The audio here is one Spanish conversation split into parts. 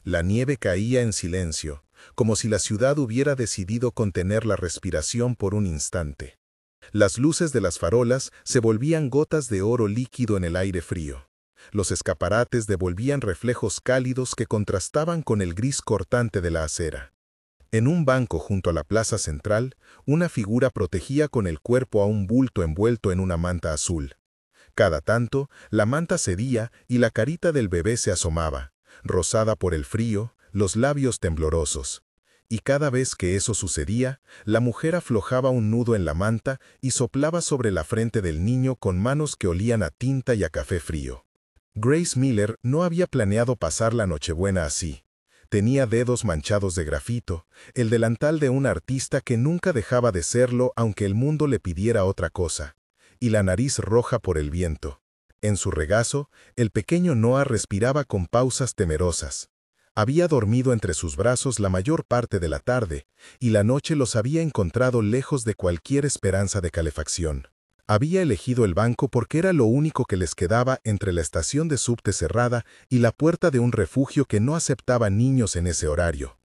La nieve caía en silencio, como si la ciudad hubiera decidido contener la respiración por un instante. Las luces de las farolas se volvían gotas de oro líquido en el aire frío. Los escaparates devolvían reflejos cálidos que contrastaban con el gris cortante de la acera. En un banco junto a la plaza central, una figura protegía con el cuerpo a un bulto envuelto en una manta azul. Cada tanto, la manta cedía y la carita del bebé se asomaba, rosada por el frío, los labios temblorosos. Y cada vez que eso sucedía, la mujer aflojaba un nudo en la manta y soplaba sobre la frente del niño con manos que olían a tinta y a café frío. Grace Miller no había planeado pasar la Nochebuena así. Tenía dedos manchados de grafito, el delantal de un artista que nunca dejaba de serlo aunque el mundo le pidiera otra cosa, y la nariz roja por el viento. En su regazo, el pequeño Noah respiraba con pausas temerosas. Había dormido entre sus brazos la mayor parte de la tarde, y la noche los había encontrado lejos de cualquier esperanza de calefacción. Había elegido el banco porque era lo único que les quedaba entre la estación de subte cerrada y la puerta de un refugio que no aceptaba niños en ese horario.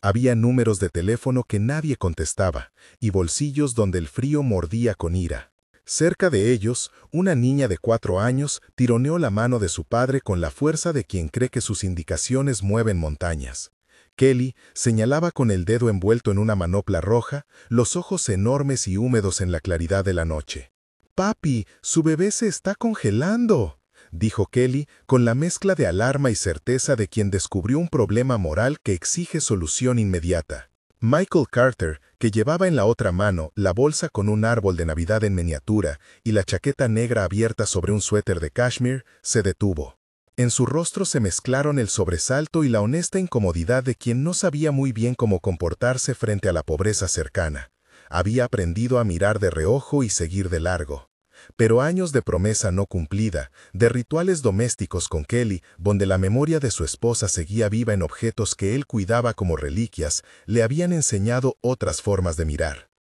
Había números de teléfono que nadie contestaba, y bolsillos donde el frío mordía con ira. Cerca de ellos, una niña de 4 años tironeó la mano de su padre con la fuerza de quien cree que sus indicaciones mueven montañas. Kelly señalaba con el dedo envuelto en una manopla roja, los ojos enormes y húmedos en la claridad de la noche. «Papi, su bebé se está congelando», dijo Kelly con la mezcla de alarma y certeza de quien descubrió un problema moral que exige solución inmediata. Michael Carter, que llevaba en la otra mano la bolsa con un árbol de Navidad en miniatura y la chaqueta negra abierta sobre un suéter de cashmere, se detuvo. En su rostro se mezclaron el sobresalto y la honesta incomodidad de quien no sabía muy bien cómo comportarse frente a la pobreza cercana. Había aprendido a mirar de reojo y seguir de largo. Pero años de promesa no cumplida, de rituales domésticos con Kelly, donde la memoria de su esposa seguía viva en objetos que él cuidaba como reliquias, le habían enseñado otras formas de mirar.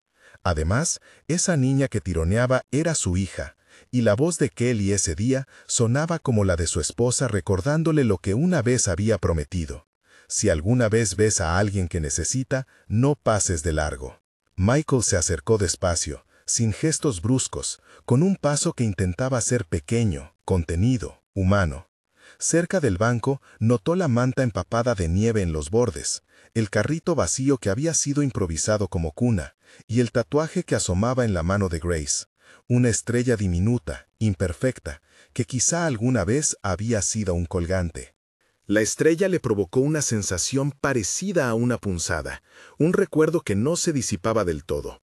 Además, esa niña que tironeaba era su hija, y la voz de Kelly ese día sonaba como la de su esposa recordándole lo que una vez había prometido. Si alguna vez ves a alguien que necesita, no pases de largo. Michael se acercó despacio, sin gestos bruscos, con un paso que intentaba ser pequeño, contenido, humano. Cerca del banco, notó la manta empapada de nieve en los bordes, el carrito vacío que había sido improvisado como cuna, y el tatuaje que asomaba en la mano de Grace. Una estrella diminuta, imperfecta, que quizá alguna vez había sido un colgante. La estrella le provocó una sensación parecida a una punzada, un recuerdo que no se disipaba del todo.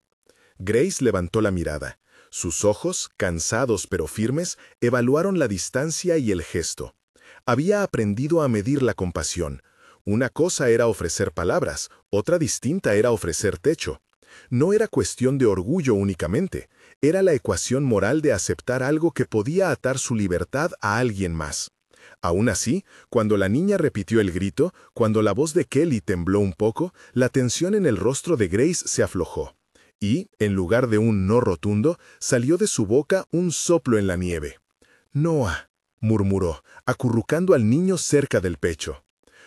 Grace levantó la mirada. Sus ojos, cansados pero firmes, evaluaron la distancia y el gesto. Había aprendido a medir la compasión. Una cosa era ofrecer palabras, otra distinta era ofrecer techo. No era cuestión de orgullo únicamente, era la ecuación moral de aceptar algo que podía atar su libertad a alguien más. Aún así, cuando la niña repitió el grito, cuando la voz de Kelly tembló un poco, la tensión en el rostro de Grace se aflojó. Y, en lugar de un no rotundo, salió de su boca un soplo en la nieve. «Noah», murmuró, acurrucando al niño cerca del pecho.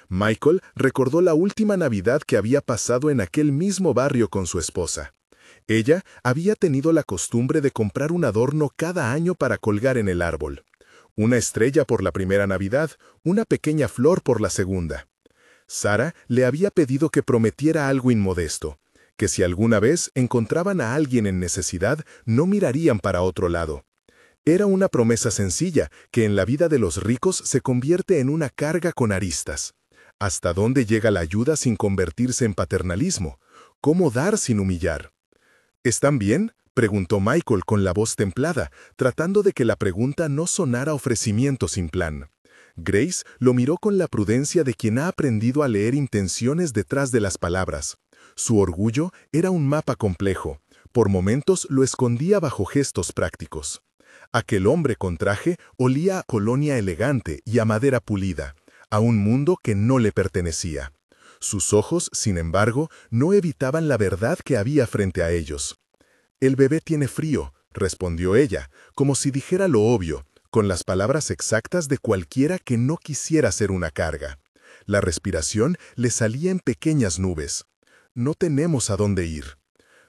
Michael recordó la última Navidad que había pasado en aquel mismo barrio con su esposa. Ella había tenido la costumbre de comprar un adorno cada año para colgar en el árbol. Una estrella por la primera Navidad, una pequeña flor por la segunda. Sarah le había pedido que prometiera algo inmodesto, que si alguna vez encontraban a alguien en necesidad, no mirarían para otro lado. Era una promesa sencilla que en la vida de los ricos se convierte en una carga con aristas. ¿Hasta dónde llega la ayuda sin convertirse en paternalismo? ¿Cómo dar sin humillar? ¿Están bien?, preguntó Michael con la voz templada, tratando de que la pregunta no sonara ofrecimiento sin plan. Grace lo miró con la prudencia de quien ha aprendido a leer intenciones detrás de las palabras. Su orgullo era un mapa complejo. Por momentos lo escondía bajo gestos prácticos. Aquel hombre con traje olía a colonia elegante y a madera pulida, a un mundo que no le pertenecía. Sus ojos, sin embargo, no evitaban la verdad que había frente a ellos. «El bebé tiene frío», respondió ella, como si dijera lo obvio, con las palabras exactas de cualquiera que no quisiera ser una carga. La respiración le salía en pequeñas nubes. No tenemos a dónde ir.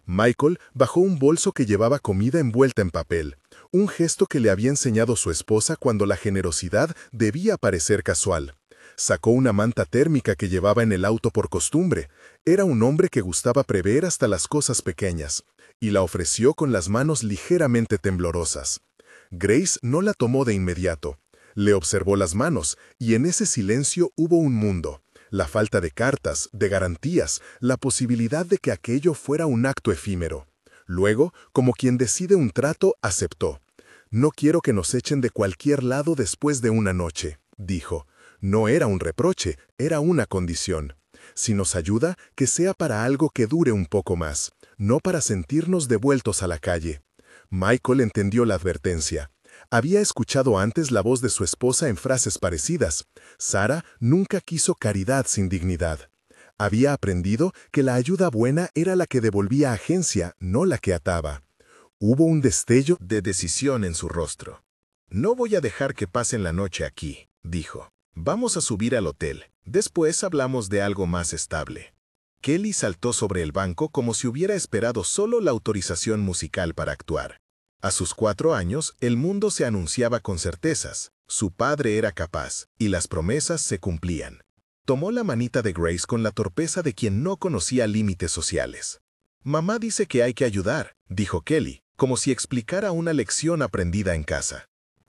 Michael bajó un bolso que llevaba comida envuelta en papel, un gesto que le había enseñado su esposa cuando la generosidad debía parecer casual. Sacó una manta térmica que llevaba en el auto por costumbre. Era un hombre que gustaba prever hasta las cosas pequeñas, y la ofreció con las manos ligeramente temblorosas. Grace no la tomó de inmediato. Le observó las manos, y en ese silencio hubo un mundo. La falta de cartas, de garantías, la posibilidad de que aquello fuera un acto efímero. Luego, como quien decide un trato, aceptó. «No quiero que nos echen de cualquier lado después de una noche», dijo. No era un reproche, era una condición. Si nos ayuda, que sea para algo que dure un poco más, no para sentirnos devueltos a la calle. Michael entendió la advertencia. Había escuchado antes la voz de su esposa en frases parecidas. Sarah nunca quiso caridad sin dignidad. Había aprendido que la ayuda buena era la que devolvía agencia, no la que ataba. Hubo un destello de decisión en su rostro. «No voy a dejar que pasen la noche aquí», dijo. «Vamos a subir al hotel. Después hablamos de algo más estable». Kelly saltó sobre el banco como si hubiera esperado solo la autorización musical para actuar. A sus 4 años, el mundo se anunciaba con certezas. Su padre era capaz, y las promesas se cumplían. Tomó la manita de Grace con la torpeza de quien no conocía límites sociales. «Mamá dice que hay que ayudar», dijo Kelly, como si explicara una lección aprendida en casa.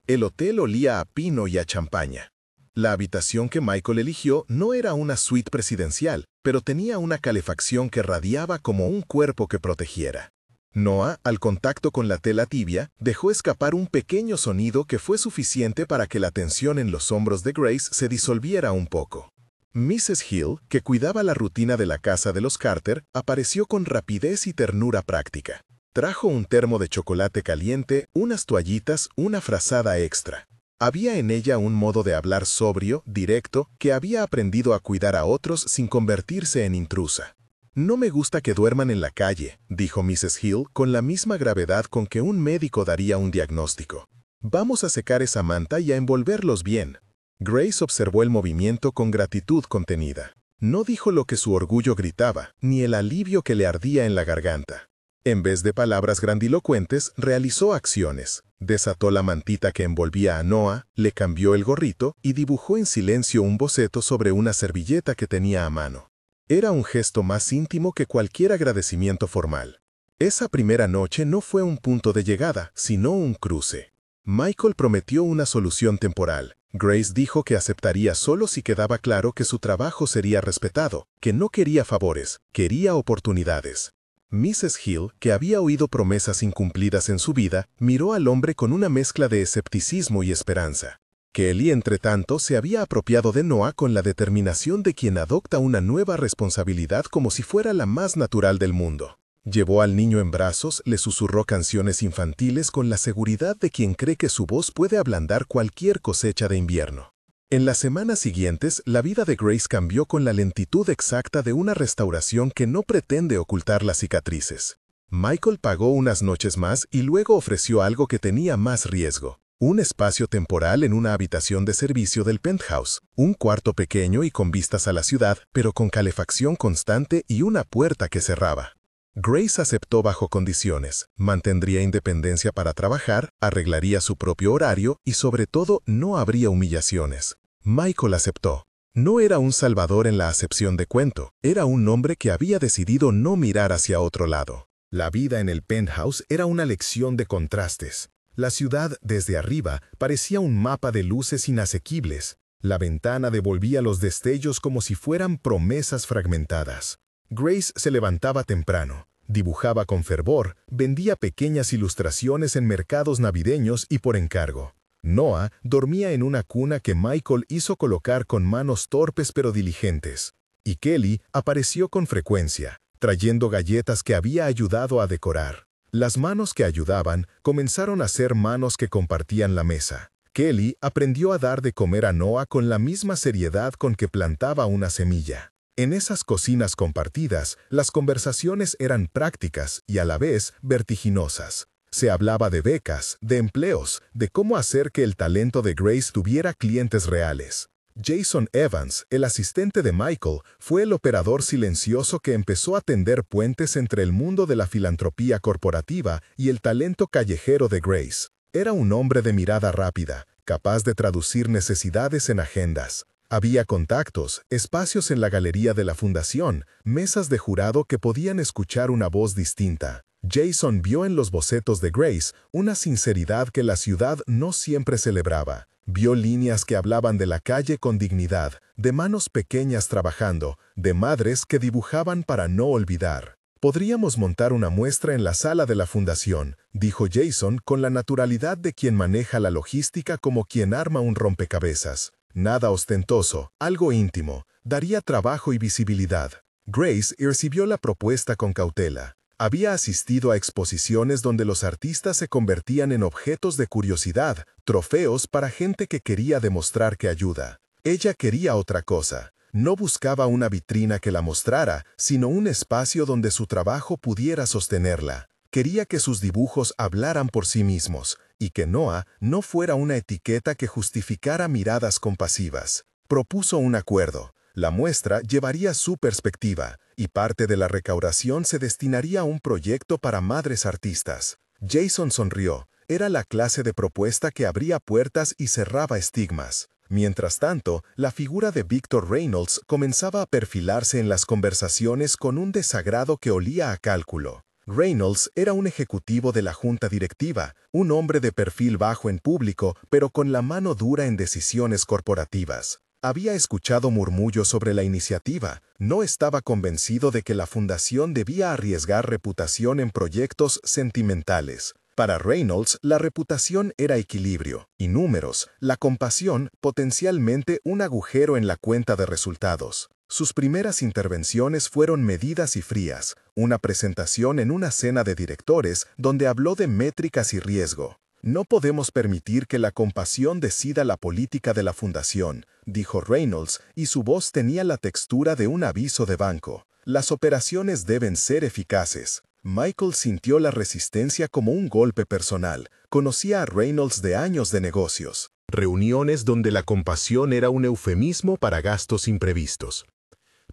El hotel olía a pino y a champaña. La habitación que Michael eligió no era una suite presidencial, pero tenía una calefacción que radiaba como un cuerpo que protegiera. Noah, al contacto con la tela tibia, dejó escapar un pequeño sonido que fue suficiente para que la tensión en los hombros de Grace se disolviera un poco. Mrs. Hill, que cuidaba la rutina de la casa de los Carter, apareció con rapidez y ternura práctica. Trajo un termo de chocolate caliente, unas toallitas, una frazada extra. Había en ella un modo de hablar sobrio, directo, que había aprendido a cuidar a otros sin convertirse en intrusa. «No me gusta que duerman en la calle», dijo Mrs. Hill con la misma gravedad con que un médico daría un diagnóstico. «Vamos a secar esa manta y a envolverlos bien». Grace observó el movimiento con gratitud contenida. No dijo lo que su orgullo gritaba, ni el alivio que le ardía en la garganta. En vez de palabras grandilocuentes, realizó acciones. Desató la mantita que envolvía a Noah, le cambió el gorrito y dibujó en silencio un boceto sobre una servilleta que tenía a mano. Era un gesto más íntimo que cualquier agradecimiento formal. Esa primera noche no fue un punto de llegada, sino un cruce. Michael prometió una solución temporal. Grace dijo que aceptaría solo si quedaba claro que su trabajo sería respetado, que no quería favores, quería oportunidades. Mrs. Hill, que había oído promesas incumplidas en su vida, miró al hombre con una mezcla de escepticismo y esperanza. Kelly, entretanto, se había apropiado de Noah con la determinación de quien adopta una nueva responsabilidad como si fuera la más natural del mundo. Llevó al niño en brazos, le susurró canciones infantiles con la seguridad de quien cree que su voz puede ablandar cualquier cosecha de invierno. En las semanas siguientes, la vida de Grace cambió con la lentitud exacta de una restauración que no pretende ocultar las cicatrices. Michael pagó unas noches más y luego ofreció algo que tenía más riesgo. Un espacio temporal en una habitación de servicio del penthouse, un cuarto pequeño y con vistas a la ciudad, pero con calefacción constante y una puerta que cerraba. Grace aceptó bajo condiciones, mantendría independencia para trabajar, arreglaría su propio horario y sobre todo no habría humillaciones. Michael aceptó. No era un salvador en la acepción de cuento, era un hombre que había decidido no mirar hacia otro lado. La vida en el penthouse era una lección de contrastes. La ciudad, desde arriba, parecía un mapa de luces inasequibles. La ventana devolvía los destellos como si fueran promesas fragmentadas. Grace se levantaba temprano, dibujaba con fervor, vendía pequeñas ilustraciones en mercados navideños y por encargo. Noah dormía en una cuna que Michael hizo colocar con manos torpes pero diligentes. Y Kelly apareció con frecuencia, trayendo galletas que había ayudado a decorar. Las manos que ayudaban comenzaron a ser manos que compartían la mesa. Kelly aprendió a dar de comer a Noah con la misma seriedad con que plantaba una semilla. En esas cocinas compartidas, las conversaciones eran prácticas y a la vez vertiginosas. Se hablaba de becas, de empleos, de cómo hacer que el talento de Grace tuviera clientes reales. Jason Evans, el asistente de Michael, fue el operador silencioso que empezó a tender puentes entre el mundo de la filantropía corporativa y el talento callejero de Grace. Era un hombre de mirada rápida, capaz de traducir necesidades en agendas. Había contactos, espacios en la galería de la fundación, mesas de jurado que podían escuchar una voz distinta. Jason vio en los bocetos de Grace una sinceridad que la ciudad no siempre celebraba. Vio líneas que hablaban de la calle con dignidad, de manos pequeñas trabajando, de madres que dibujaban para no olvidar. «Podríamos montar una muestra en la sala de la fundación», dijo Jason con la naturalidad de quien maneja la logística como quien arma un rompecabezas. Nada ostentoso, algo íntimo, daría trabajo y visibilidad. Grace recibió la propuesta con cautela. Había asistido a exposiciones donde los artistas se convertían en objetos de curiosidad, trofeos para gente que quería demostrar que ayuda. Ella quería otra cosa. No buscaba una vitrina que la mostrara, sino un espacio donde su trabajo pudiera sostenerla. Quería que sus dibujos hablaran por sí mismos, y que Noah no fuera una etiqueta que justificara miradas compasivas. Propuso un acuerdo. La muestra llevaría su perspectiva, y parte de la recaudación se destinaría a un proyecto para madres artistas. Jason sonrió. Era la clase de propuesta que abría puertas y cerraba estigmas. Mientras tanto, la figura de Victor Reynolds comenzaba a perfilarse en las conversaciones con un desagrado que olía a cálculo. Reynolds era un ejecutivo de la junta directiva, un hombre de perfil bajo en público, pero con la mano dura en decisiones corporativas. Había escuchado murmullos sobre la iniciativa, no estaba convencido de que la fundación debía arriesgar reputación en proyectos sentimentales. Para Reynolds, la reputación era equilibrio, y números, la compasión, potencialmente un agujero en la cuenta de resultados. Sus primeras intervenciones fueron medidas y frías, una presentación en una cena de directores donde habló de métricas y riesgo. «No podemos permitir que la compasión decida la política de la fundación», dijo Reynolds, y su voz tenía la textura de un aviso de banco. «Las operaciones deben ser eficaces». Michael sintió la resistencia como un golpe personal. Conocía a Reynolds de años de negocios. Reuniones donde la compasión era un eufemismo para gastos imprevistos.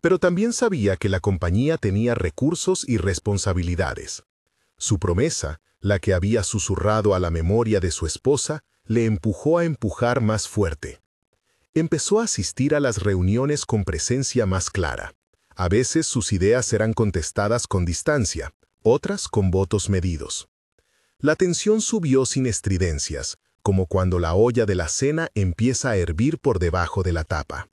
Pero también sabía que la compañía tenía recursos y responsabilidades. Su promesa, la que había susurrado a la memoria de su esposa, le empujó a empujar más fuerte. Empezó a asistir a las reuniones con presencia más clara. A veces sus ideas eran contestadas con distancia, otras con votos medidos. La tensión subió sin estridencias, como cuando la olla de la cena empieza a hervir por debajo de la tapa.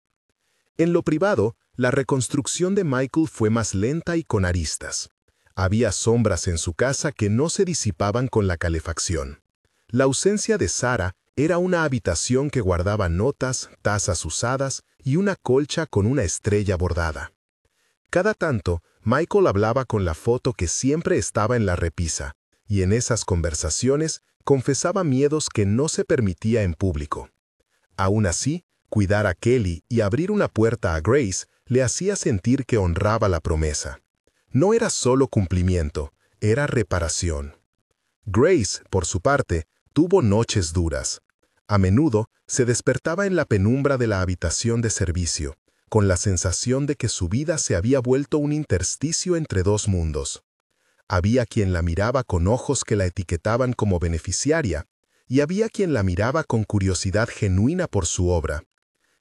En lo privado, la reconstrucción de Michael fue más lenta y con aristas. Había sombras en su casa que no se disipaban con la calefacción. La ausencia de Sarah era una habitación que guardaba notas, tazas usadas y una colcha con una estrella bordada. Cada tanto, Michael hablaba con la foto que siempre estaba en la repisa, y en esas conversaciones confesaba miedos que no se permitía en público. Aún así, cuidar a Kelly y abrir una puerta a Grace le hacía sentir que honraba la promesa. No era solo cumplimiento, era reparación. Grace, por su parte, tuvo noches duras. A menudo se despertaba en la penumbra de la habitación de servicio, con la sensación de que su vida se había vuelto un intersticio entre dos mundos. Había quien la miraba con ojos que la etiquetaban como beneficiaria, y había quien la miraba con curiosidad genuina por su obra.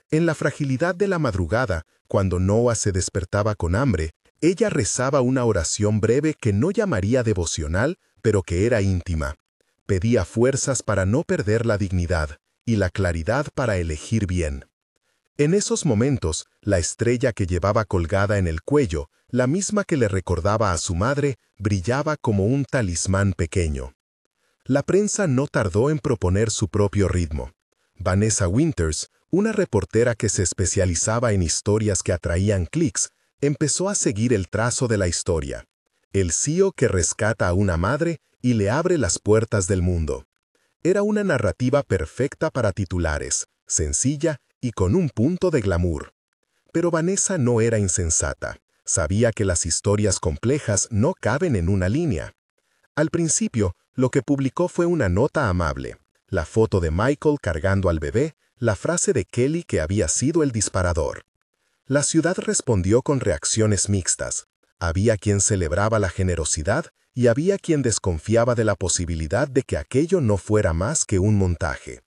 En la fragilidad de la madrugada, cuando Noah se despertaba con hambre, ella rezaba una oración breve que no llamaría devocional, pero que era íntima. Pedía fuerzas para no perder la dignidad y la claridad para elegir bien. En esos momentos, la estrella que llevaba colgada en el cuello, la misma que le recordaba a su madre, brillaba como un talismán pequeño. La prensa no tardó en proponer su propio ritmo. Vanessa Winters, una reportera que se especializaba en historias que atraían clics, empezó a seguir el trazo de la historia. El CEO que rescata a una madre y le abre las puertas del mundo. Era una narrativa perfecta para titulares, sencilla y con un punto de glamour. Pero Vanessa no era insensata. Sabía que las historias complejas no caben en una línea. Al principio, lo que publicó fue una nota amable. La foto de Michael cargando al bebé, la frase de Kelly que había sido el disparador. La ciudad respondió con reacciones mixtas. Había quien celebraba la generosidad y había quien desconfiaba de la posibilidad de que aquello no fuera más que un montaje.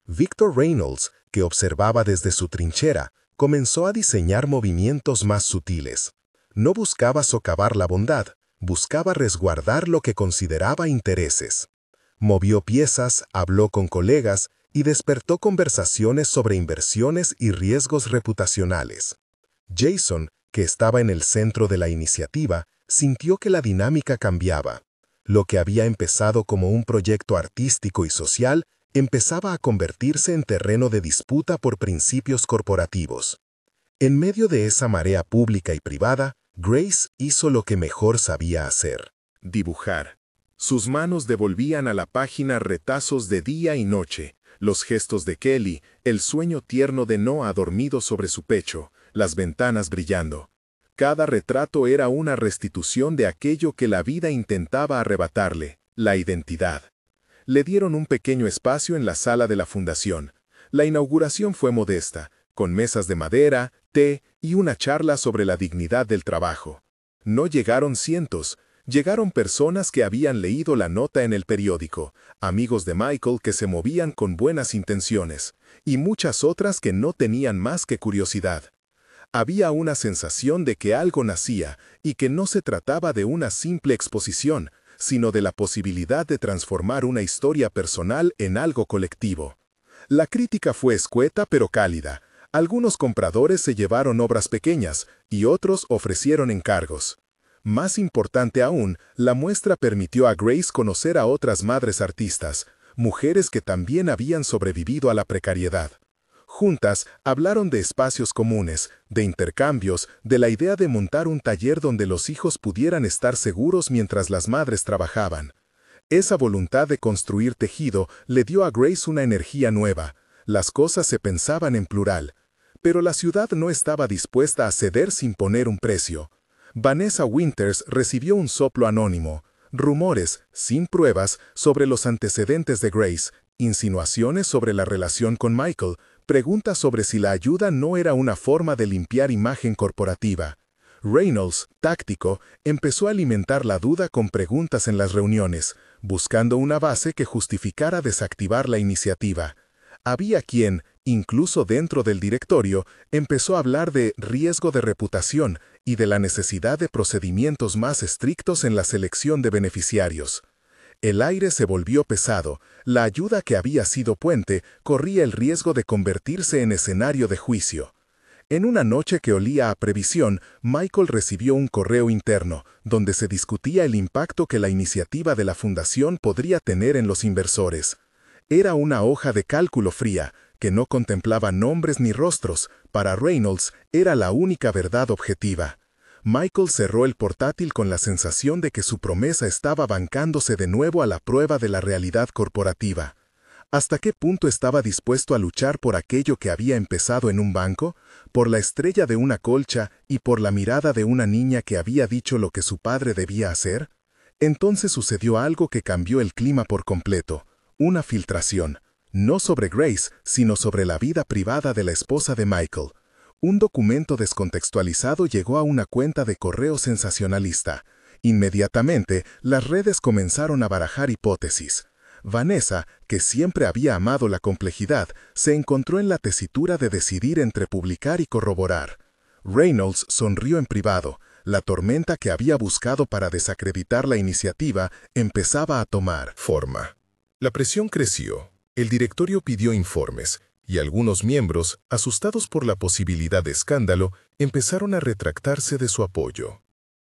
Victor Reynolds, que observaba desde su trinchera, comenzó a diseñar movimientos más sutiles. No buscaba socavar la bondad, buscaba resguardar lo que consideraba intereses. Movió piezas, habló con colegas y despertó conversaciones sobre inversiones y riesgos reputacionales. Jason, que estaba en el centro de la iniciativa, sintió que la dinámica cambiaba. Lo que había empezado como un proyecto artístico y social empezaba a convertirse en terreno de disputa por principios corporativos. En medio de esa marea pública y privada, Grace hizo lo que mejor sabía hacer: dibujar. Sus manos devolvían a la página retazos de día y noche, los gestos de Kelly, el sueño tierno de Noah dormido sobre su pecho, las ventanas brillando. Cada retrato era una restitución de aquello que la vida intentaba arrebatarle, la identidad. Le dieron un pequeño espacio en la sala de la fundación. La inauguración fue modesta, con mesas de madera, té y una charla sobre la dignidad del trabajo. No llegaron cientos, llegaron personas que habían leído la nota en el periódico, amigos de Michael que se movían con buenas intenciones, y muchas otras que no tenían más que curiosidad. Había una sensación de que algo nacía y que no se trataba de una simple exposición, sino de la posibilidad de transformar una historia personal en algo colectivo. La crítica fue escueta pero cálida. Algunos compradores se llevaron obras pequeñas y otros ofrecieron encargos. Más importante aún, la muestra permitió a Grace conocer a otras madres artistas, mujeres que también habían sobrevivido a la precariedad. Juntas, hablaron de espacios comunes, de intercambios, de la idea de montar un taller donde los hijos pudieran estar seguros mientras las madres trabajaban. Esa voluntad de construir tejido le dio a Grace una energía nueva. Las cosas se pensaban en plural. Pero la ciudad no estaba dispuesta a ceder sin poner un precio. Vanessa Winters recibió un soplo anónimo, rumores, sin pruebas, sobre los antecedentes de Grace, insinuaciones sobre la relación con Michael, preguntas sobre si la ayuda no era una forma de limpiar imagen corporativa. Reynolds, táctico, empezó a alimentar la duda con preguntas en las reuniones, buscando una base que justificara desactivar la iniciativa. Había quien, incluso dentro del directorio, empezó a hablar de riesgo de reputación y de la necesidad de procedimientos más estrictos en la selección de beneficiarios. El aire se volvió pesado, la ayuda que había sido puente corría el riesgo de convertirse en escenario de juicio. En una noche que olía a previsión, Michael recibió un correo interno, donde se discutía el impacto que la iniciativa de la fundación podría tener en los inversores. Era una hoja de cálculo fría, que no contemplaba nombres ni rostros. Para Reynolds era la única verdad objetiva. Michael cerró el portátil con la sensación de que su promesa estaba bancándose de nuevo a la prueba de la realidad corporativa. ¿Hasta qué punto estaba dispuesto a luchar por aquello que había empezado en un banco, por la estrella de una colcha y por la mirada de una niña que había dicho lo que su padre debía hacer? Entonces sucedió algo que cambió el clima por completo, una filtración, no sobre Grace, sino sobre la vida privada de la esposa de Michael. Un documento descontextualizado llegó a una cuenta de correo sensacionalista. Inmediatamente, las redes comenzaron a barajar hipótesis. Vanessa, que siempre había amado la complejidad, se encontró en la tesitura de decidir entre publicar y corroborar. Reynolds sonrió en privado. La tormenta que había buscado para desacreditar la iniciativa empezaba a tomar forma. La presión creció. El directorio pidió informes, y algunos miembros, asustados por la posibilidad de escándalo, empezaron a retractarse de su apoyo.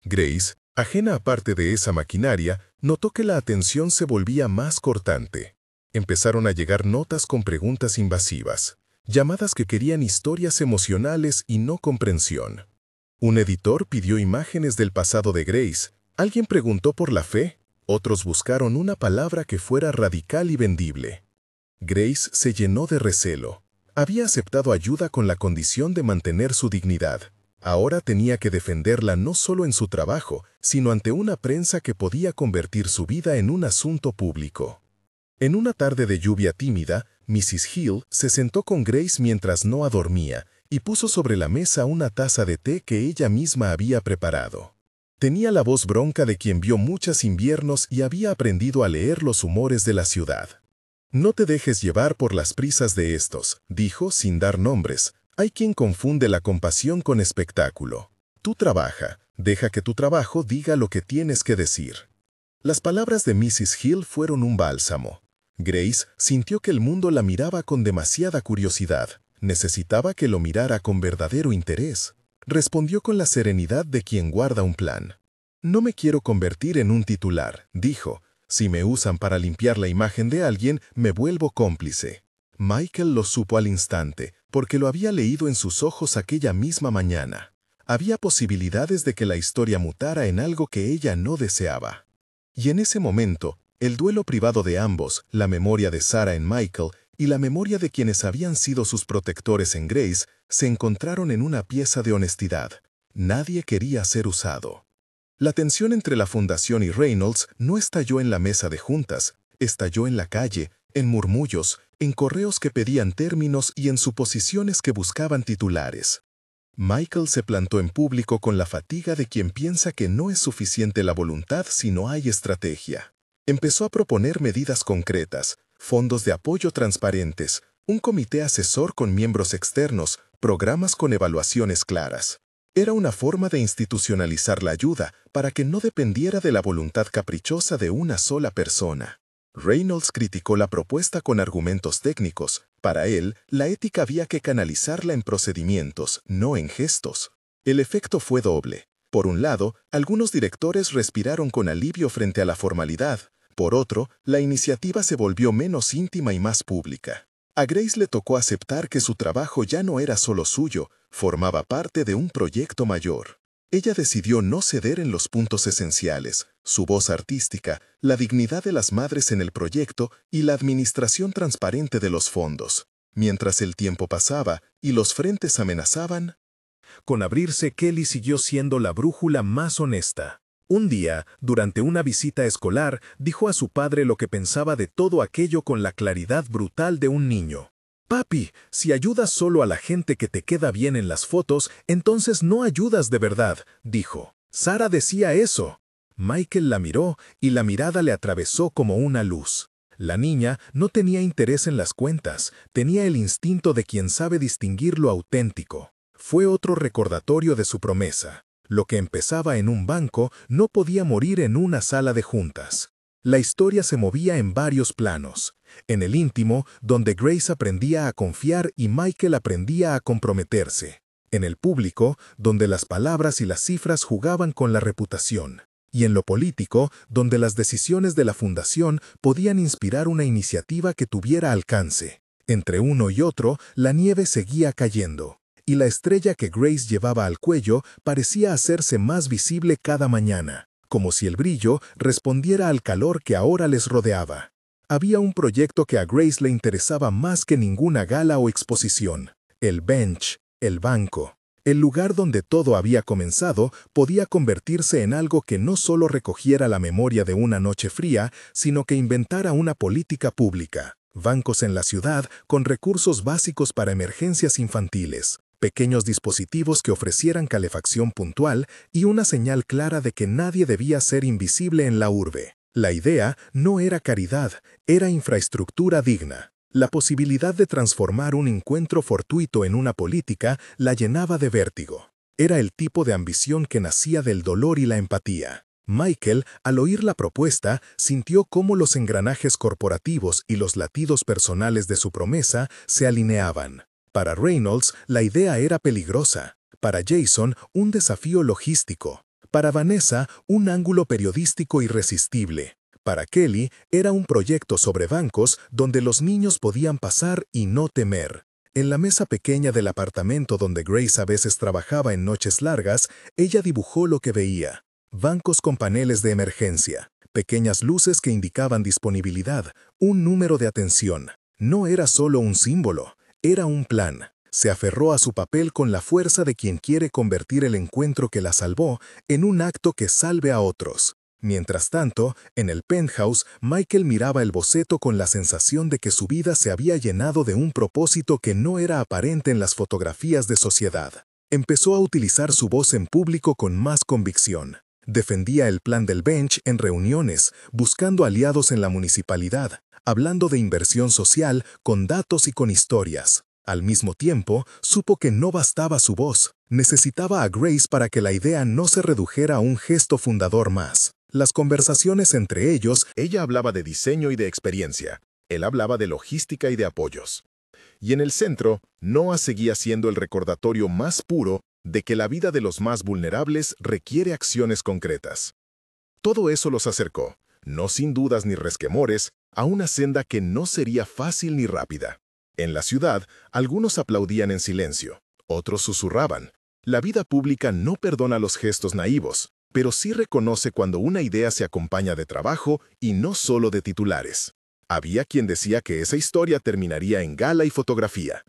Grace, ajena aparte de esa maquinaria, notó que la atención se volvía más cortante. Empezaron a llegar notas con preguntas invasivas, llamadas que querían historias emocionales y no comprensión. Un editor pidió imágenes del pasado de Grace, alguien preguntó por la fe, otros buscaron una palabra que fuera radical y vendible. Grace se llenó de recelo. Había aceptado ayuda con la condición de mantener su dignidad. Ahora tenía que defenderla no solo en su trabajo, sino ante una prensa que podía convertir su vida en un asunto público. En una tarde de lluvia tímida, Mrs. Hill se sentó con Grace mientras Noah dormía y puso sobre la mesa una taza de té que ella misma había preparado. Tenía la voz bronca de quien vio muchos inviernos y había aprendido a leer los humores de la ciudad. «No te dejes llevar por las prisas de estos», dijo sin dar nombres. «Hay quien confunde la compasión con espectáculo. Tú trabaja, deja que tu trabajo diga lo que tienes que decir». Las palabras de Mrs. Hill fueron un bálsamo. Grace sintió que el mundo la miraba con demasiada curiosidad. Necesitaba que lo mirara con verdadero interés. Respondió con la serenidad de quien guarda un plan. «No me quiero convertir en un titular», dijo. «Si me usan para limpiar la imagen de alguien, me vuelvo cómplice». Michael lo supo al instante, porque lo había leído en sus ojos aquella misma mañana. Había posibilidades de que la historia mutara en algo que ella no deseaba. Y en ese momento, el duelo privado de ambos, la memoria de Sarah en Michael y la memoria de quienes habían sido sus protectores en Grace, se encontraron en una pieza de honestidad. Nadie quería ser usado. La tensión entre la Fundación y Reynolds no estalló en la mesa de juntas, estalló en la calle, en murmullos, en correos que pedían términos y en suposiciones que buscaban titulares. Michael se plantó en público con la fatiga de quien piensa que no es suficiente la voluntad si no hay estrategia. Empezó a proponer medidas concretas, fondos de apoyo transparentes, un comité asesor con miembros externos, programas con evaluaciones claras. Era una forma de institucionalizar la ayuda para que no dependiera de la voluntad caprichosa de una sola persona. Reynolds criticó la propuesta con argumentos técnicos. Para él, la ética había que canalizarla en procedimientos, no en gestos. El efecto fue doble. Por un lado, algunos directores respiraron con alivio frente a la formalidad. Por otro, la iniciativa se volvió menos íntima y más pública. A Grace le tocó aceptar que su trabajo ya no era solo suyo, formaba parte de un proyecto mayor. Ella decidió no ceder en los puntos esenciales, su voz artística, la dignidad de las madres en el proyecto y la administración transparente de los fondos. Mientras el tiempo pasaba y los frentes amenazaban, con abrirse, Kelly siguió siendo la brújula más honesta. Un día, durante una visita escolar, dijo a su padre lo que pensaba de todo aquello con la claridad brutal de un niño. «Papi, si ayudas solo a la gente que te queda bien en las fotos, entonces no ayudas de verdad», dijo. «Sarah decía eso». Michael la miró y la mirada le atravesó como una luz. La niña no tenía interés en las cuentas, tenía el instinto de quien sabe distinguir lo auténtico. Fue otro recordatorio de su promesa. Lo que empezaba en un banco no podía morir en una sala de juntas. La historia se movía en varios planos. En el íntimo, donde Grace aprendía a confiar y Michael aprendía a comprometerse. En el público, donde las palabras y las cifras jugaban con la reputación. Y en lo político, donde las decisiones de la fundación podían inspirar una iniciativa que tuviera alcance. Entre uno y otro, la nieve seguía cayendo. Y la estrella que Grace llevaba al cuello parecía hacerse más visible cada mañana, como si el brillo respondiera al calor que ahora les rodeaba. Había un proyecto que a Grace le interesaba más que ninguna gala o exposición. El bench, el banco. El lugar donde todo había comenzado podía convertirse en algo que no solo recogiera la memoria de una noche fría, sino que inventara una política pública. Bancos en la ciudad con recursos básicos para emergencias infantiles. Pequeños dispositivos que ofrecieran calefacción puntual y una señal clara de que nadie debía ser invisible en la urbe. La idea no era caridad, era infraestructura digna. La posibilidad de transformar un encuentro fortuito en una política la llenaba de vértigo. Era el tipo de ambición que nacía del dolor y la empatía. Michael, al oír la propuesta, sintió cómo los engranajes corporativos y los latidos personales de su promesa se alineaban. Para Reynolds, la idea era peligrosa. Para Jason, un desafío logístico. Para Vanessa, un ángulo periodístico irresistible. Para Kelly, era un proyecto sobre bancos donde los niños podían pasar y no temer. En la mesa pequeña del apartamento donde Grace a veces trabajaba en noches largas, ella dibujó lo que veía. Bancos con paneles de emergencia, pequeñas luces que indicaban disponibilidad, un número de atención. No era solo un símbolo. Era un plan. Se aferró a su papel con la fuerza de quien quiere convertir el encuentro que la salvó en un acto que salve a otros. Mientras tanto, en el penthouse, Michael miraba el boceto con la sensación de que su vida se había llenado de un propósito que no era aparente en las fotografías de sociedad. Empezó a utilizar su voz en público con más convicción. Defendía el plan del bench en reuniones, buscando aliados en la municipalidad, hablando de inversión social con datos y con historias. Al mismo tiempo, supo que no bastaba su voz. Necesitaba a Grace para que la idea no se redujera a un gesto fundador más. Las conversaciones entre ellos, Ella hablaba de diseño y de experiencia. Él hablaba de logística y de apoyos. Y en el centro, Noah seguía siendo el recordatorio más puro de que la vida de los más vulnerables requiere acciones concretas. Todo eso los acercó, no sin dudas ni resquemores, a una senda que no sería fácil ni rápida. En la ciudad, algunos aplaudían en silencio, otros susurraban. La vida pública no perdona los gestos naivos, pero sí reconoce cuando una idea se acompaña de trabajo y no solo de titulares. Había quien decía que esa historia terminaría en gala y fotografía,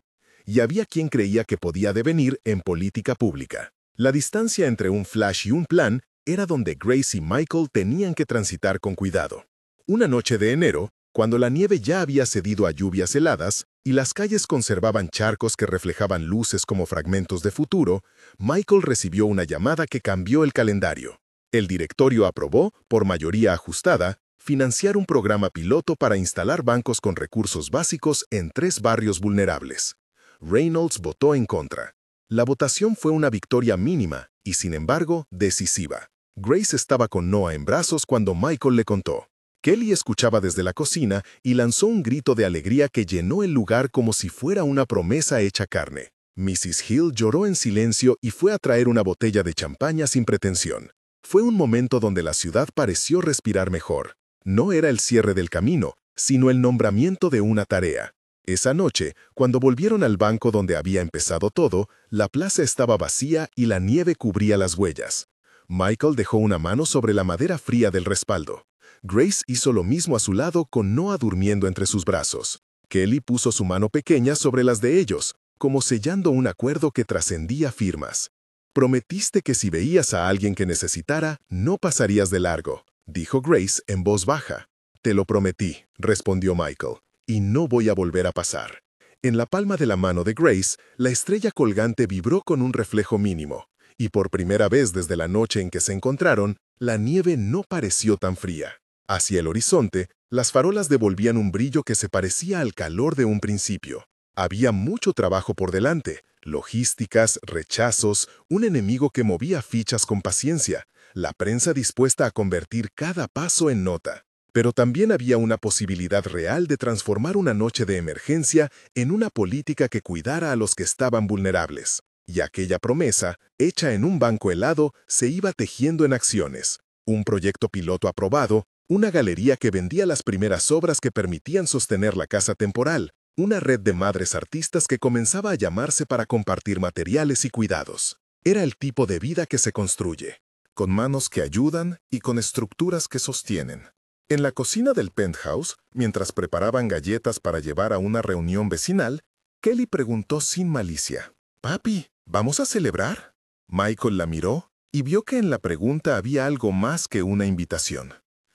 y había quien creía que podía devenir en política pública. La distancia entre un flash y un plan era donde Grace y Michael tenían que transitar con cuidado. Una noche de enero, cuando la nieve ya había cedido a lluvias heladas y las calles conservaban charcos que reflejaban luces como fragmentos de futuro, Michael recibió una llamada que cambió el calendario. El directorio aprobó, por mayoría ajustada, financiar un programa piloto para instalar bancos con recursos básicos en 3 barrios vulnerables. Reynolds votó en contra. La votación fue una victoria mínima y, sin embargo, decisiva. Grace estaba con Noah en brazos cuando Michael le contó. Kelly escuchaba desde la cocina y lanzó un grito de alegría que llenó el lugar como si fuera una promesa hecha carne. Mrs. Hill lloró en silencio y fue a traer una botella de champaña sin pretensión. Fue un momento donde la ciudad pareció respirar mejor. No era el cierre del camino, sino el nombramiento de una tarea. Esa noche, cuando volvieron al banco donde había empezado todo, la plaza estaba vacía y la nieve cubría las huellas. Michael dejó una mano sobre la madera fría del respaldo. Grace hizo lo mismo a su lado con Noah durmiendo entre sus brazos. Kelly puso su mano pequeña sobre las de ellos, como sellando un acuerdo que trascendía firmas. «Prometiste que si veías a alguien que necesitara, no pasarías de largo», dijo Grace en voz baja. «Te lo prometí», respondió Michael, «y no voy a volver a pasar». En la palma de la mano de Grace, la estrella colgante vibró con un reflejo mínimo, y por primera vez desde la noche en que se encontraron, la nieve no pareció tan fría. Hacia el horizonte, las farolas devolvían un brillo que se parecía al calor de un principio. Había mucho trabajo por delante, logísticas, rechazos, un enemigo que movía fichas con paciencia, la prensa dispuesta a convertir cada paso en nota. Pero también había una posibilidad real de transformar una noche de emergencia en una política que cuidara a los que estaban vulnerables. Y aquella promesa, hecha en un banco helado, se iba tejiendo en acciones. Un proyecto piloto aprobado, una galería que vendía las primeras obras que permitían sostener la casa temporal, una red de madres artistas que comenzaba a llamarse para compartir materiales y cuidados. Era el tipo de vida que se construye, con manos que ayudan y con estructuras que sostienen. En la cocina del penthouse, mientras preparaban galletas para llevar a una reunión vecinal, Kelly preguntó sin malicia, «Papi, ¿vamos a celebrar?» Michael la miró y vio que en la pregunta había algo más que una invitación.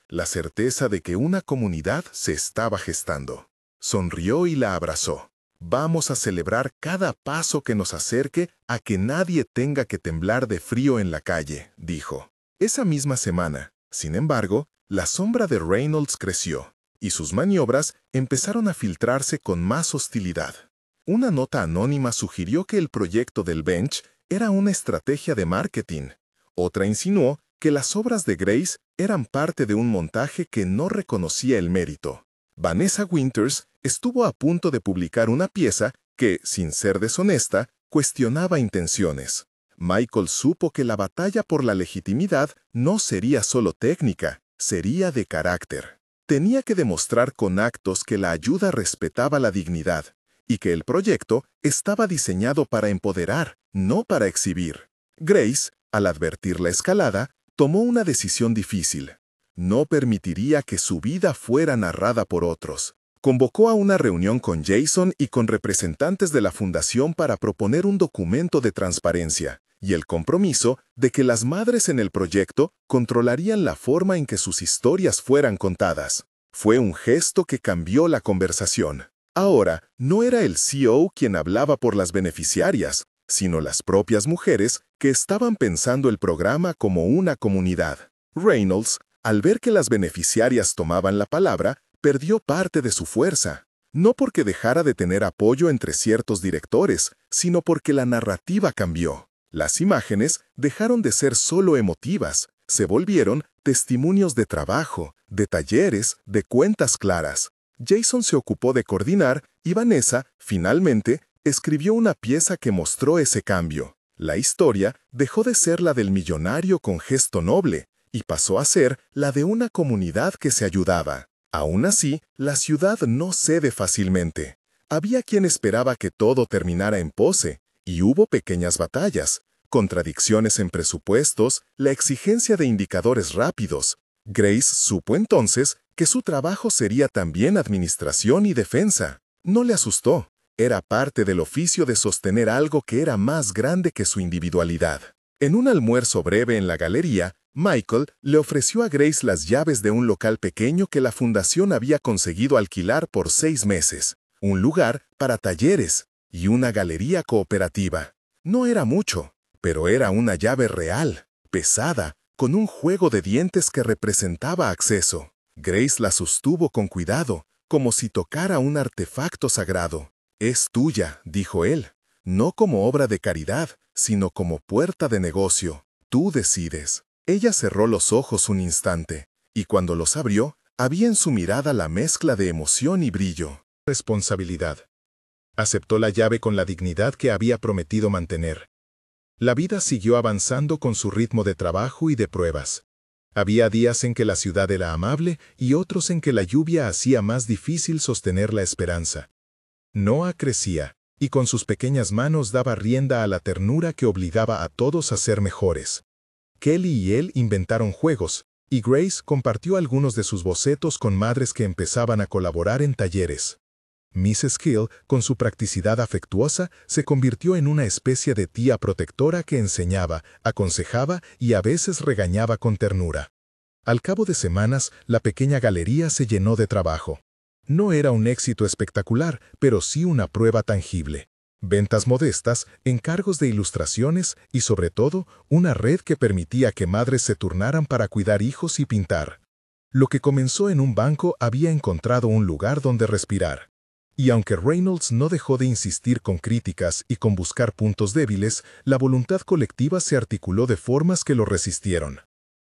La certeza de que una comunidad se estaba gestando. Sonrió y la abrazó. «Vamos a celebrar cada paso que nos acerque a que nadie tenga que temblar de frío en la calle», dijo. Esa misma semana, sin embargo, la sombra de Reynolds creció, y sus maniobras empezaron a filtrarse con más hostilidad. Una nota anónima sugirió que el proyecto del bench era una estrategia de marketing. Otra insinuó que las obras de Grace eran parte de un montaje que no reconocía el mérito. Vanessa Winters estuvo a punto de publicar una pieza que, sin ser deshonesta, cuestionaba intenciones. Michael supo que la batalla por la legitimidad no sería solo técnica, sería de carácter. Tenía que demostrar con actos que la ayuda respetaba la dignidad y que el proyecto estaba diseñado para empoderar, no para exhibir. Grace, al advertir la escalada, tomó una decisión difícil. No permitiría que su vida fuera narrada por otros. Convocó a una reunión con Jason y con representantes de la fundación para proponer un documento de transparencia, y el compromiso de que las madres en el proyecto controlarían la forma en que sus historias fueran contadas. Fue un gesto que cambió la conversación. Ahora, no era el CEO quien hablaba por las beneficiarias, sino las propias mujeres que estaban pensando el programa como una comunidad. Reynolds, al ver que las beneficiarias tomaban la palabra, perdió parte de su fuerza. No porque dejara de tener apoyo entre ciertos directores, sino porque la narrativa cambió. Las imágenes dejaron de ser solo emotivas, se volvieron testimonios de trabajo, de talleres, de cuentas claras. Jason se ocupó de coordinar y Vanessa, finalmente, escribió una pieza que mostró ese cambio. La historia dejó de ser la del millonario con gesto noble y pasó a ser la de una comunidad que se ayudaba. Aún así, la ciudad no cede fácilmente. Había quien esperaba que todo terminara en pose, y hubo pequeñas batallas, contradicciones en presupuestos, la exigencia de indicadores rápidos. Grace supo entonces que su trabajo sería también administración y defensa. No le asustó. Era parte del oficio de sostener algo que era más grande que su individualidad. En un almuerzo breve en la galería, Michael le ofreció a Grace las llaves de un local pequeño que la fundación había conseguido alquilar por 6 meses, un lugar para talleres y una galería cooperativa. No era mucho, pero era una llave real, pesada, con un juego de dientes que representaba acceso. Grace la sostuvo con cuidado, como si tocara un artefacto sagrado. «Es tuya», dijo él, «no como obra de caridad, sino como puerta de negocio. Tú decides». Ella cerró los ojos un instante, y cuando los abrió, había en su mirada la mezcla de emoción y brillo. Responsabilidad. Aceptó la llave con la dignidad que había prometido mantener. La vida siguió avanzando con su ritmo de trabajo y de pruebas. Había días en que la ciudad era amable y otros en que la lluvia hacía más difícil sostener la esperanza. Noah crecía, y con sus pequeñas manos daba rienda a la ternura que obligaba a todos a ser mejores. Kelly y él inventaron juegos, y Grace compartió algunos de sus bocetos con madres que empezaban a colaborar en talleres. Mrs. Hill, con su practicidad afectuosa, se convirtió en una especie de tía protectora que enseñaba, aconsejaba y a veces regañaba con ternura. Al cabo de semanas, la pequeña galería se llenó de trabajo. No era un éxito espectacular, pero sí una prueba tangible. Ventas modestas, encargos de ilustraciones y, sobre todo, una red que permitía que madres se turnaran para cuidar hijos y pintar. Lo que comenzó en un banco había encontrado un lugar donde respirar. Y aunque Reynolds no dejó de insistir con críticas y con buscar puntos débiles, la voluntad colectiva se articuló de formas que lo resistieron.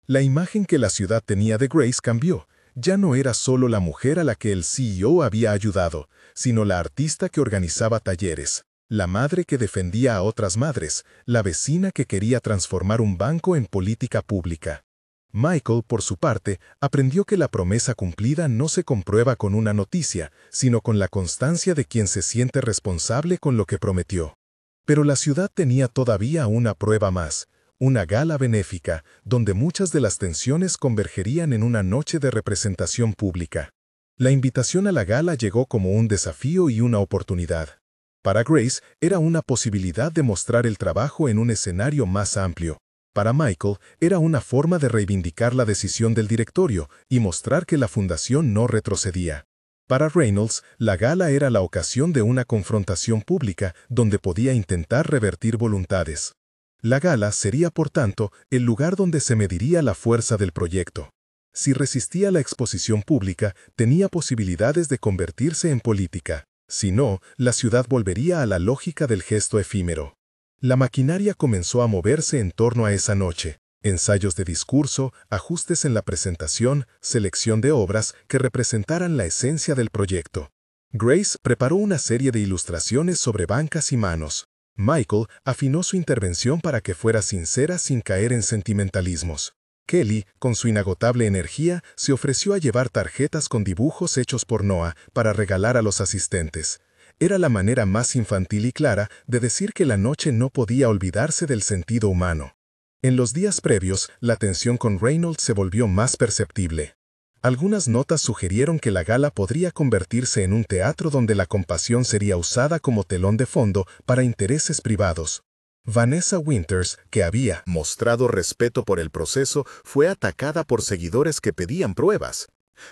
La imagen que la ciudad tenía de Grace cambió. Ya no era solo la mujer a la que el CEO había ayudado, sino la artista que organizaba talleres, la madre que defendía a otras madres, la vecina que quería transformar un banco en política pública. Michael, por su parte, aprendió que la promesa cumplida no se comprueba con una noticia, sino con la constancia de quien se siente responsable con lo que prometió. Pero la ciudad tenía todavía una prueba más. Una gala benéfica, donde muchas de las tensiones convergerían en una noche de representación pública. La invitación a la gala llegó como un desafío y una oportunidad. Para Grace era una posibilidad de mostrar el trabajo en un escenario más amplio. Para Michael era una forma de reivindicar la decisión del directorio y mostrar que la fundación no retrocedía. Para Reynolds, la gala era la ocasión de una confrontación pública donde podía intentar revertir voluntades. La gala sería, por tanto, el lugar donde se mediría la fuerza del proyecto. Si resistía la exposición pública, tenía posibilidades de convertirse en política. Si no, la ciudad volvería a la lógica del gesto efímero. La maquinaria comenzó a moverse en torno a esa noche. Ensayos de discurso, ajustes en la presentación, selección de obras que representaran la esencia del proyecto. Grace preparó una serie de ilustraciones sobre bancas y manos. Michael afinó su intervención para que fuera sincera sin caer en sentimentalismos. Kelly, con su inagotable energía, se ofreció a llevar tarjetas con dibujos hechos por Noah para regalar a los asistentes. Era la manera más infantil y clara de decir que la noche no podía olvidarse del sentido humano. En los días previos, la tensión con Reynolds se volvió más perceptible. Algunas notas sugirieron que la gala podría convertirse en un teatro donde la compasión sería usada como telón de fondo para intereses privados. Vanessa Winters, que había mostrado respeto por el proceso, fue atacada por seguidores que pedían pruebas.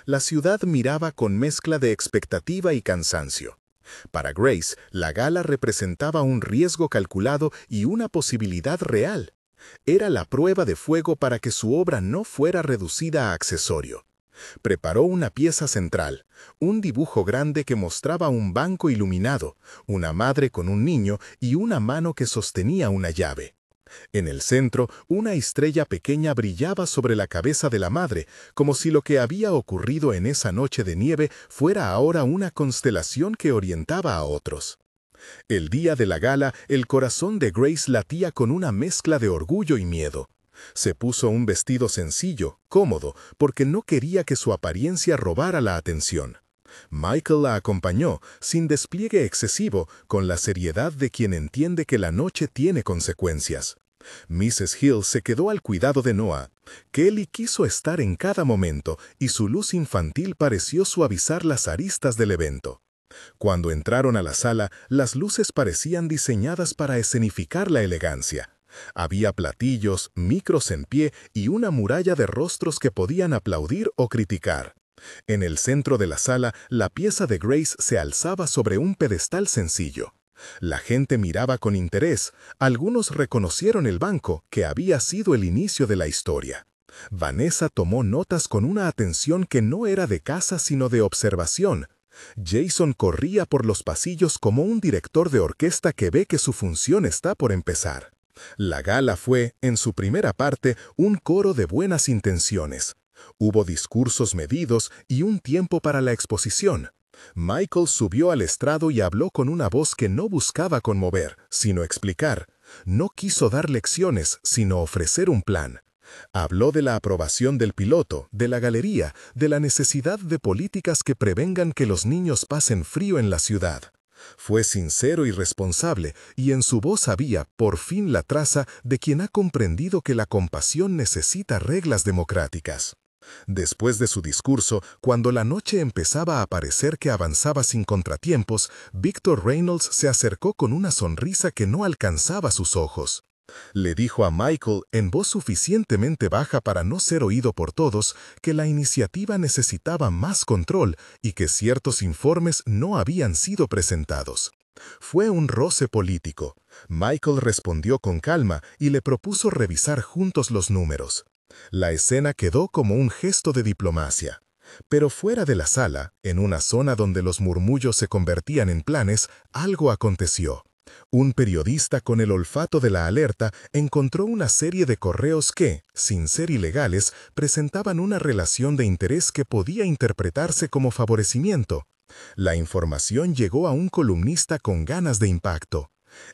La ciudad miraba con mezcla de expectativa y cansancio. Para Grace, la gala representaba un riesgo calculado y una posibilidad real. Era la prueba de fuego para que su obra no fuera reducida a accesorio. Preparó una pieza central, un dibujo grande que mostraba un banco iluminado, una madre con un niño y una mano que sostenía una llave. En el centro, una estrella pequeña brillaba sobre la cabeza de la madre, como si lo que había ocurrido en esa noche de nieve fuera ahora una constelación que orientaba a otros. El día de la gala, el corazón de Grace latía con una mezcla de orgullo y miedo. Se puso un vestido sencillo, cómodo, porque no quería que su apariencia robara la atención. Michael la acompañó, sin despliegue excesivo, con la seriedad de quien entiende que la noche tiene consecuencias. Mrs. Hill se quedó al cuidado de Noah. Kelly quiso estar en cada momento y su luz infantil pareció suavizar las aristas del evento. Cuando entraron a la sala, las luces parecían diseñadas para escenificar la elegancia. Había platillos, micros en pie y una muralla de rostros que podían aplaudir o criticar. En el centro de la sala, la pieza de Grace se alzaba sobre un pedestal sencillo. La gente miraba con interés. Algunos reconocieron el banco, que había sido el inicio de la historia. Vanessa tomó notas con una atención que no era de caza sino de observación. Jason corría por los pasillos como un director de orquesta que ve que su función está por empezar. La gala fue, en su primera parte, un coro de buenas intenciones. Hubo discursos medidos y un tiempo para la exposición. Michael subió al estrado y habló con una voz que no buscaba conmover, sino explicar. No quiso dar lecciones, sino ofrecer un plan. Habló de la aprobación del piloto, de la galería, de la necesidad de políticas que prevengan que los niños pasen frío en la ciudad. Fue sincero y responsable, y en su voz había, por fin, la traza de quien ha comprendido que la compasión necesita reglas democráticas. Después de su discurso, cuando la noche empezaba a parecer que avanzaba sin contratiempos, Victor Reynolds se acercó con una sonrisa que no alcanzaba sus ojos. Le dijo a Michael, en voz suficientemente baja para no ser oído por todos, que la iniciativa necesitaba más control y que ciertos informes no habían sido presentados. Fue un roce político. Michael respondió con calma y le propuso revisar juntos los números. La escena quedó como un gesto de diplomacia. Pero fuera de la sala, en una zona donde los murmullos se convertían en planes, algo aconteció. Un periodista con el olfato de la alerta encontró una serie de correos que, sin ser ilegales, presentaban una relación de interés que podía interpretarse como favorecimiento. La información llegó a un columnista con ganas de impacto.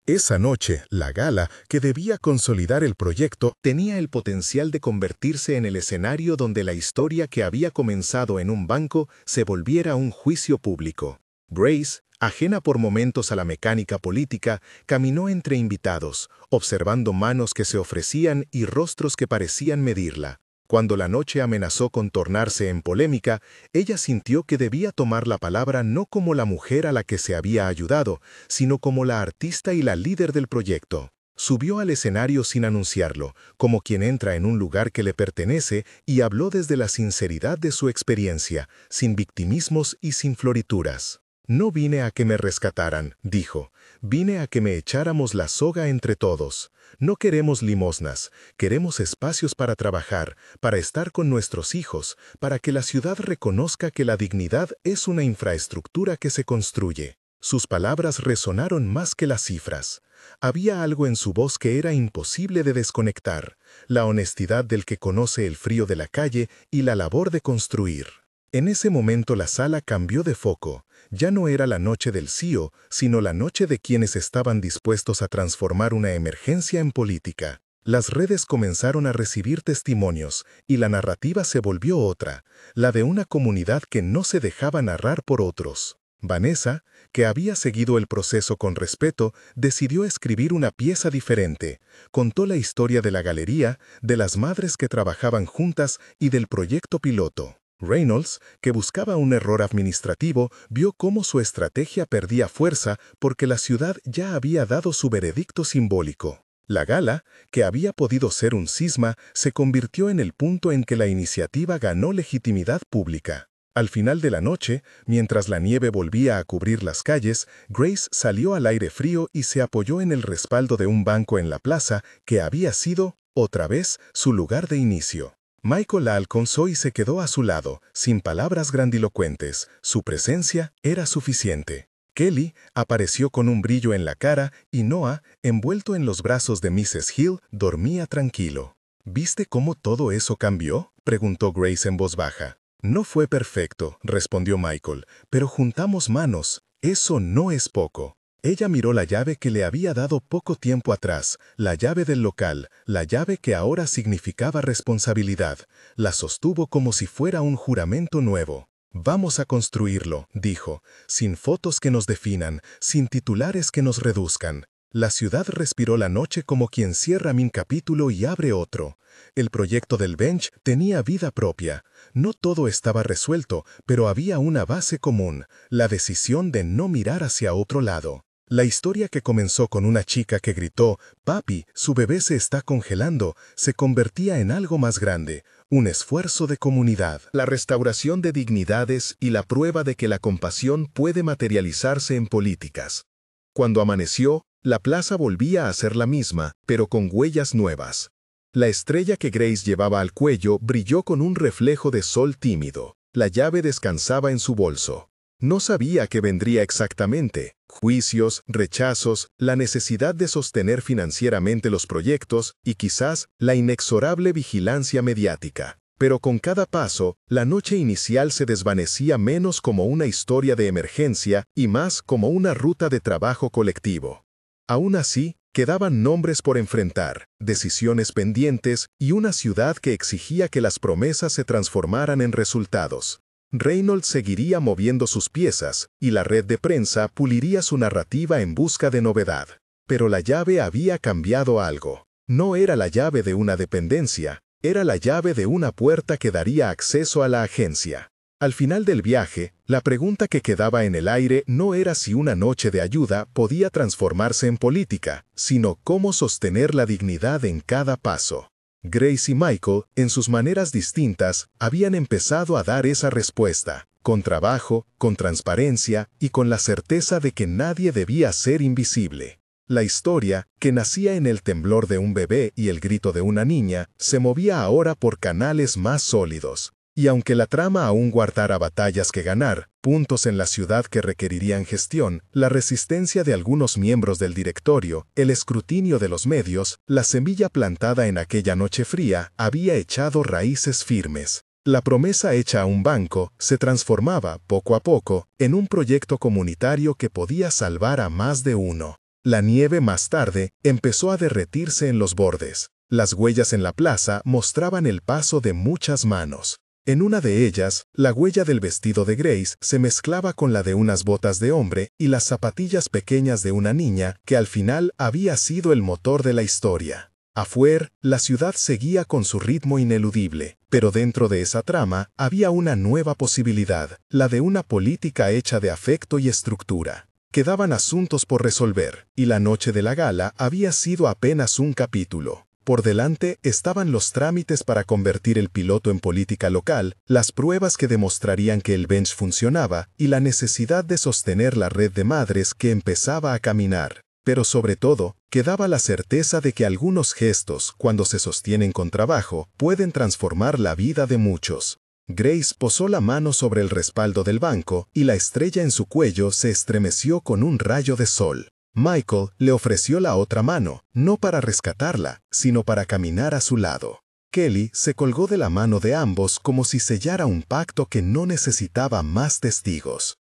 Esa noche, la gala, que debía consolidar el proyecto, tenía el potencial de convertirse en el escenario donde la historia que había comenzado en un banco se volviera un juicio público. Grace, ajena por momentos a la mecánica política, caminó entre invitados, observando manos que se ofrecían y rostros que parecían medirla. Cuando la noche amenazó con tornarse en polémica, ella sintió que debía tomar la palabra no como la mujer a la que se había ayudado, sino como la artista y la líder del proyecto. Subió al escenario sin anunciarlo, como quien entra en un lugar que le pertenece, y habló desde la sinceridad de su experiencia, sin victimismos y sin florituras. «No vine a que me rescataran», dijo. «Vine a que me echáramos la soga entre todos. No queremos limosnas, queremos espacios para trabajar, para estar con nuestros hijos, para que la ciudad reconozca que la dignidad es una infraestructura que se construye». Sus palabras resonaron más que las cifras. Había algo en su voz que era imposible de desconectar, la honestidad del que conoce el frío de la calle y la labor de construir. En ese momento la sala cambió de foco. Ya no era la noche del CEO, sino la noche de quienes estaban dispuestos a transformar una emergencia en política. Las redes comenzaron a recibir testimonios, y la narrativa se volvió otra, la de una comunidad que no se dejaba narrar por otros. Vanessa, que había seguido el proceso con respeto, decidió escribir una pieza diferente. Contó la historia de la galería, de las madres que trabajaban juntas y del proyecto piloto. Reynolds, que buscaba un error administrativo, vio cómo su estrategia perdía fuerza porque la ciudad ya había dado su veredicto simbólico. La gala, que había podido ser un cisma, se convirtió en el punto en que la iniciativa ganó legitimidad pública. Al final de la noche, mientras la nieve volvía a cubrir las calles, Grace salió al aire frío y se apoyó en el respaldo de un banco en la plaza que había sido, otra vez, su lugar de inicio. Michael la alcanzó y se quedó a su lado, sin palabras grandilocuentes. Su presencia era suficiente. Kelly apareció con un brillo en la cara y Noah, envuelto en los brazos de Mrs. Hill, dormía tranquilo. ¿Viste cómo todo eso cambió?, preguntó Grace en voz baja. No fue perfecto, respondió Michael, pero juntamos manos. Eso no es poco. Ella miró la llave que le había dado poco tiempo atrás, la llave del local, la llave que ahora significaba responsabilidad. La sostuvo como si fuera un juramento nuevo. Vamos a construirlo, dijo, sin fotos que nos definan, sin titulares que nos reduzcan. La ciudad respiró la noche como quien cierra un capítulo y abre otro. El proyecto del bench tenía vida propia. No todo estaba resuelto, pero había una base común, la decisión de no mirar hacia otro lado. La historia que comenzó con una chica que gritó, «Papi, su bebé se está congelando», se convertía en algo más grande, un esfuerzo de comunidad. La restauración de dignidades y la prueba de que la compasión puede materializarse en políticas. Cuando amaneció, la plaza volvía a ser la misma, pero con huellas nuevas. La estrella que Grace llevaba al cuello brilló con un reflejo de sol tímido. La llave descansaba en su bolso. No sabía qué vendría exactamente: juicios, rechazos, la necesidad de sostener financieramente los proyectos y quizás la inexorable vigilancia mediática. Pero con cada paso, la noche inicial se desvanecía menos como una historia de emergencia y más como una ruta de trabajo colectivo. Aún así, quedaban nombres por enfrentar, decisiones pendientes y una ciudad que exigía que las promesas se transformaran en resultados. Reynolds seguiría moviendo sus piezas, y la red de prensa puliría su narrativa en busca de novedad. Pero la llave había cambiado algo. No era la llave de una dependencia, era la llave de una puerta que daría acceso a la agencia. Al final del viaje, la pregunta que quedaba en el aire no era si una noche de ayuda podía transformarse en política, sino cómo sostener la dignidad en cada paso. Grace y Michael, en sus maneras distintas, habían empezado a dar esa respuesta, con trabajo, con transparencia y con la certeza de que nadie debía ser invisible. La historia, que nacía en el temblor de un bebé y el grito de una niña, se movía ahora por canales más sólidos. Y aunque la trama aún guardara batallas que ganar, puntos en la ciudad que requerirían gestión, la resistencia de algunos miembros del directorio, el escrutinio de los medios, la semilla plantada en aquella noche fría, había echado raíces firmes. La promesa hecha a un banco se transformaba, poco a poco, en un proyecto comunitario que podía salvar a más de uno. La nieve más tarde empezó a derretirse en los bordes. Las huellas en la plaza mostraban el paso de muchas manos. En una de ellas, la huella del vestido de Grace se mezclaba con la de unas botas de hombre y las zapatillas pequeñas de una niña que al final había sido el motor de la historia. Afuera, la ciudad seguía con su ritmo ineludible, pero dentro de esa trama había una nueva posibilidad, la de una política hecha de afecto y estructura. Quedaban asuntos por resolver, y la noche de la gala había sido apenas un capítulo. Por delante estaban los trámites para convertir el piloto en política local, las pruebas que demostrarían que el bench funcionaba y la necesidad de sostener la red de madres que empezaba a caminar. Pero sobre todo, quedaba la certeza de que algunos gestos, cuando se sostienen con trabajo, pueden transformar la vida de muchos. Grace posó la mano sobre el respaldo del banco y la estrella en su cuello se estremeció con un rayo de sol. Michael le ofreció la otra mano, no para rescatarla, sino para caminar a su lado. Kelly se colgó de la mano de ambos como si sellara un pacto que no necesitaba más testigos.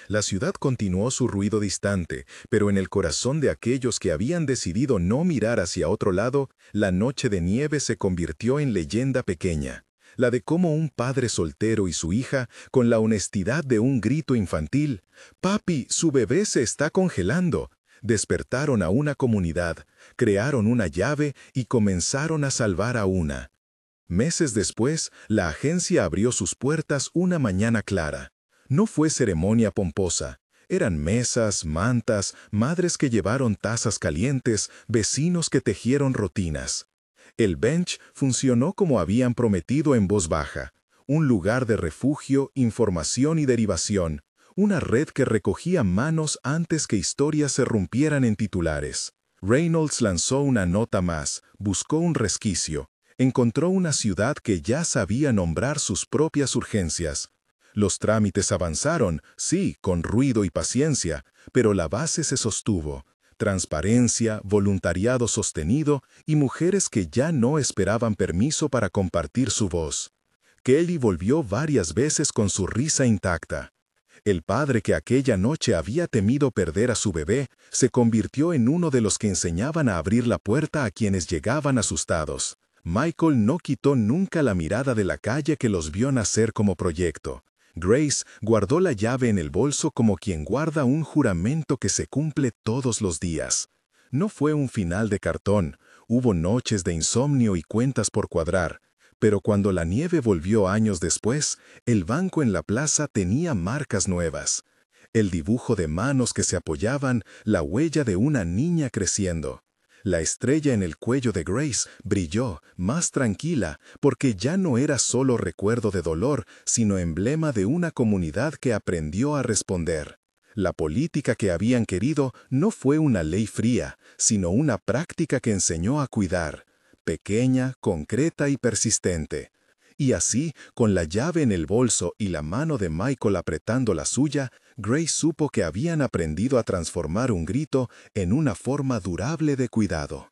La ciudad continuó su ruido distante, pero en el corazón de aquellos que habían decidido no mirar hacia otro lado, la noche de nieve se convirtió en leyenda pequeña. La de cómo un padre soltero y su hija, con la honestidad de un grito infantil, «Papi, su bebé se está congelando», despertaron a una comunidad, crearon una llave y comenzaron a salvar a una. Meses después, la agencia abrió sus puertas una mañana clara. No fue ceremonia pomposa. Eran mesas, mantas, madres que llevaron tazas calientes, vecinos que tejieron rutinas. El bench funcionó como habían prometido en voz baja, un lugar de refugio, información y derivación, una red que recogía manos antes que historias se rompieran en titulares. Reynolds lanzó una nota más, buscó un resquicio, encontró una ciudad que ya sabía nombrar sus propias urgencias. Los trámites avanzaron, sí, con ruido y paciencia, pero la base se sostuvo. Transparencia, voluntariado sostenido y mujeres que ya no esperaban permiso para compartir su voz. Kelly volvió varias veces con su risa intacta. El padre que aquella noche había temido perder a su bebé se convirtió en uno de los que enseñaban a abrir la puerta a quienes llegaban asustados. Michael no quitó nunca la mirada de la calle que los vio nacer como proyecto. Grace guardó la llave en el bolso como quien guarda un juramento que se cumple todos los días. No fue un final de cartón, hubo noches de insomnio y cuentas por cuadrar, pero cuando la nieve volvió años después, el banco en la plaza tenía marcas nuevas. El dibujo de manos que se apoyaban, la huella de una niña creciendo. La estrella en el cuello de Grace brilló, más tranquila, porque ya no era solo recuerdo de dolor, sino emblema de una comunidad que aprendió a responder. La política que habían querido no fue una ley fría, sino una práctica que enseñó a cuidar, pequeña, concreta y persistente. Y así, con la llave en el bolso y la mano de Michael apretando la suya, Grace supo que habían aprendido a transformar un grito en una forma durable de cuidado.